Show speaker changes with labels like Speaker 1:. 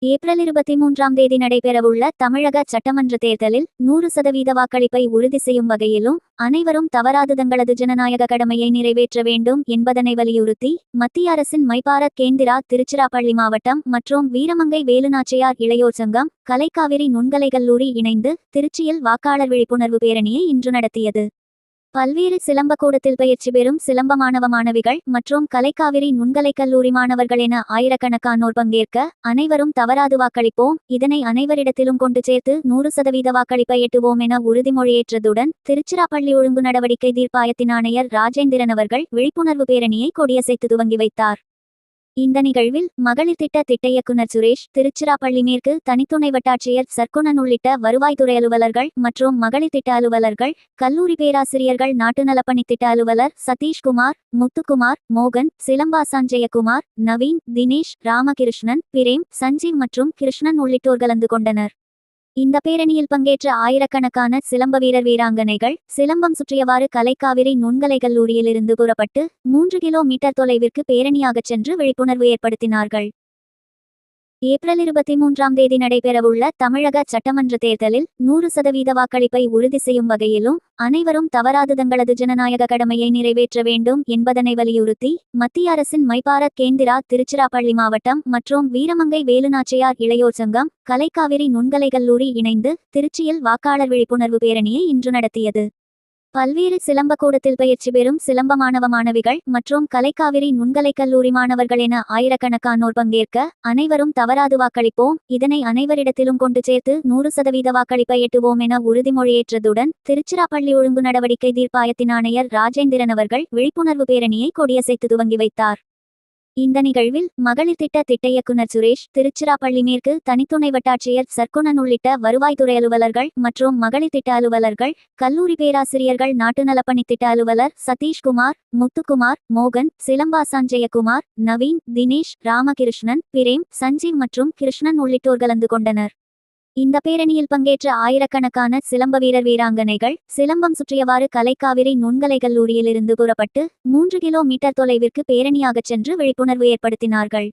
Speaker 1: April 23 நடைபெறவுள்ள தமிழக சட்டமன்ற தேர்தலில் 100% வாக்களிப்பை உறுதி செய்யும் வகையிலும் அனைவரும் தவறாது தங்களது ஜனநாயக கடமையை நிறைவேற்ற வேண்டும் என்பதனை வலியுறுத்தி மத்திய அரசின் மை பாரத் கேந்திரா திருச்சிராப்பள்ளி மாவட்டம் மற்றும் வீரமங்கை வேலுநாச்சியார் இளையோர் சங்கம் கலைக்காவிரி நுண்கலை கல்லூரி இணைந்து திருச்சியில் வாக்காளர் விழிப்புணர்வு பேரணியை இன்று நடத்தியது. பல்வேறு சிலம்பக்கூடத்தில் பயிற்சி பெறும் சிலம்ப மாணவ மாணவிகள் மற்றும் கலைக்காவிரி நுண்கலை கல்லூரி மாணவர்கள் என ஆயிரக்கணக்கானோர் பங்கேற்க அனைவரும் தவறாது வாக்களிப்போம், இதனை அனைவரிடத்திலும் கொண்டு சேர்த்து 100% வாக்களிப்பை எட்டுவோம் என உறுதிமொழியேற்றதுடன் திருச்சிராப்பள்ளி ஒழுங்கு நடவடிக்கை தீர்ப்பாயத்தின் ஆணையர் ராஜேந்திரன் அவர்கள் விழிப்புணர்வு பேரணியை கொடியசைத்து துவங்கி வைத்தார். இந்த நிகழ்வில் மகளிர் திட்ட இயக்குனர் சுரேஷ், திருச்சிராப்பள்ளி மேற்கு தனித்துணை வட்டாட்சியர் சர்க்குணன் உள்ளிட்ட வருவாய்த்துறை அலுவலர்கள் மற்றும் மகளிர் திட்ட அலுவலர்கள், கல்லூரி பேராசிரியர்கள், நாட்டு நலப்பணி திட்ட அலுவலர் சதீஷ்குமார், முத்துக்குமார், மோகன், சிலம்பாசான் ஜெயக்குமார், நவீன், தினேஷ், ராமகிருஷ்ணன், பிரேம், சஞ்சீவ் மற்றும் கிருஷ்ணன் உள்ளிட்டோர் கலந்து கொண்டனர். இந்த பேரணியில் பங்கேற்ற ஆயிரக்கணக்கான சிலம்ப வீரர் வீராங்கனைகள் சிலம்பம் சுற்றியவாறு கலைக்காவிரி நுண்கலை கல்லூரியிலிருந்து புறப்பட்டு 3 கிலோமீட்டர் தொலைவிற்கு பேரணியாகச் சென்று விழிப்புணர்வு ஏற்படுத்தினார்கள். ஏப்ரல் 23 நடைபெறவுள்ள தமிழக சட்டமன்ற தேர்தலில் 100% வாக்களிப்பை உறுதி செய்யும் வகையிலும் அனைவரும் தவறாது தங்களது ஜனநாயக கடமையை நிறைவேற்ற வேண்டும் என்பதனை வலியுறுத்தி மத்திய அரசின் மை பாரத் கேந்திரா திருச்சிராப்பள்ளி மாவட்டம் மற்றும் வீரமங்கை வேலுநாச்சியார் இளையோர் சங்கம் கலைக்காவிரி நுண்கலை கல்லூரி இணைந்து திருச்சியில் வாக்காளர் விழிப்புணர்வு பேரணியை இன்று நடத்தியது. பல்வேறு சிலம்பக்கூடத்தில் பயிற்சி பெறும் சிலம்ப மாணவ மாணவிகள் மற்றும் கலைக்காவிரி நுண்கலை கல்லூரி மாணவர்கள் என ஆயிரக்கணக்கானோர் பங்கேற்க அனைவரும் தவறாது வாக்களிப்போம், இதனை அனைவரிடத்திலும் கொண்டு சேர்த்து 100% வாக்களிப்பை எட்டுவோம் என உறுதிமொழியேற்றதுடன் திருச்சிராப்பள்ளி ஒழுங்கு நடவடிக்கை தீர்ப்பாயத்தின் ஆணையர் ராஜேந்திரன் அவர்கள் விழிப்புணர்வு பேரணியை கொடியசைத்து துவங்கி வைத்தார். இந்த நிகழ்வில் மகளிர் திட்ட இயக்குனர் சுரேஷ், திருச்சிராப்பள்ளி மேற்கு தனித்துணை வட்டாட்சியர் சர்க்குணன் உள்ளிட்ட வருவாய்த்துறை அலுவலர்கள் மற்றும் மகளிர் திட்ட அலுவலர்கள், கல்லூரி பேராசிரியர்கள், நாட்டு நலப்பணி திட்ட அலுவலர் சதீஷ்குமார், முத்துக்குமார், மோகன், சிலம்பாசான் ஜெயக்குமார், நவீன், தினேஷ், ராமகிருஷ்ணன், பிரேம், சஞ்சீவ் மற்றும் கிருஷ்ணன் உள்ளிட்டோர் கலந்து கொண்டனர். இந்த பேரணியில் பங்கேற்ற ஆயிரக்கணக்கான சிலம்ப வீரர் வீராங்கனைகள் சிலம்பம் சுற்றியவாறு கலைக்காவிரி நுண்கலை கல்லூரியிலிருந்து புறப்பட்டு 3 கிலோமீட்டர் தொலைவிற்கு பேரணியாகச் சென்று விழிப்புணர்வு ஏற்படுத்தினார்கள்.